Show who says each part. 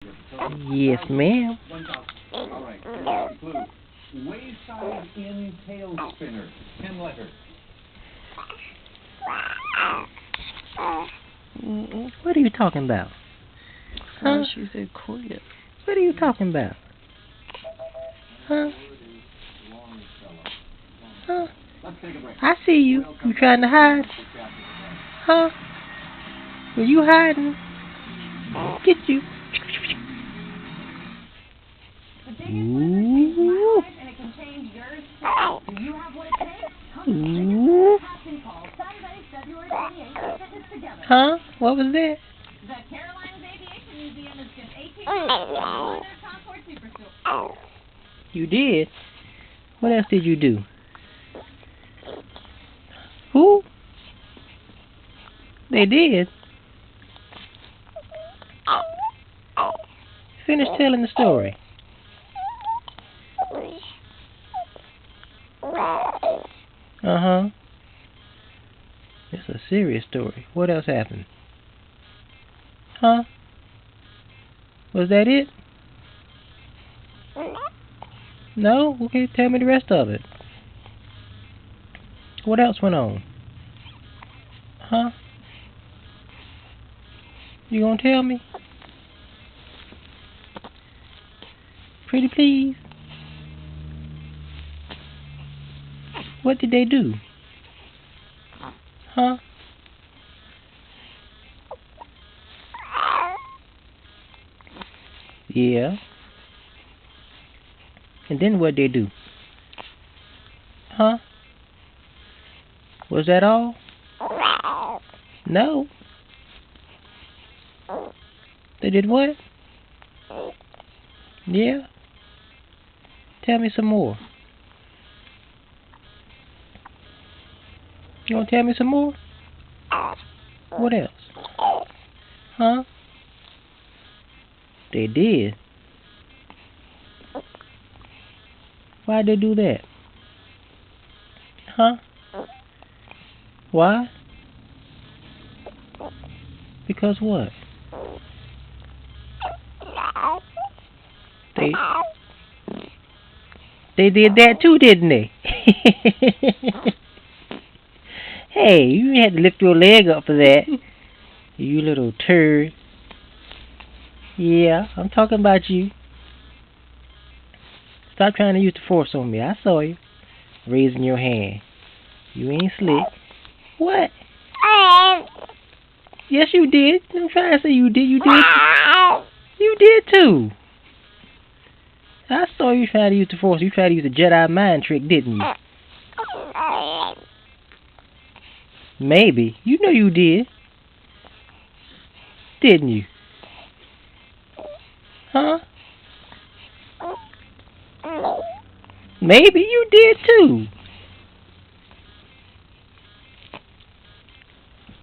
Speaker 1: Yes, ma'am.
Speaker 2: All right, clue. Wayside in tail spinner. 10 letters.
Speaker 1: What are you talking about? Huh?
Speaker 3: She said quit.
Speaker 1: What are you talking about? Huh? Huh? I see you. You trying to hide? Huh? Were you hiding? Get you. Ooh. Ooh. Huh? What was that?
Speaker 4: The Carolinas Aviation Museum is just 18 months their Concord Superstore.
Speaker 1: You did? What else did you do? Who? They did? Finish telling the story. Uh-huh. It's a serious story. What else happened? Huh? Was that it? No? Okay, tell me the rest of it. What else went on? Huh? You gonna tell me? Pretty please? What did they do? Huh? Yeah. And then what they do? Huh? Was that all? No. They did what? Yeah. Tell me some more. You gonna tell me some more? What else? Huh? They did. Why'd they do that? Huh? Why? Because what? They did that too, didn't they? Hey, you had to lift your leg up for that. You little turd. Yeah, I'm talking about you. Stop trying to use the force on me. I saw you. Raising your hand. You ain't slick. What? Yes, you did. I'm trying to say you did. You did. You did too. I saw you trying to use the force. You tried to use a Jedi mind trick, didn't you? Maybe. You know you did. Didn't you? Huh? Maybe you did too.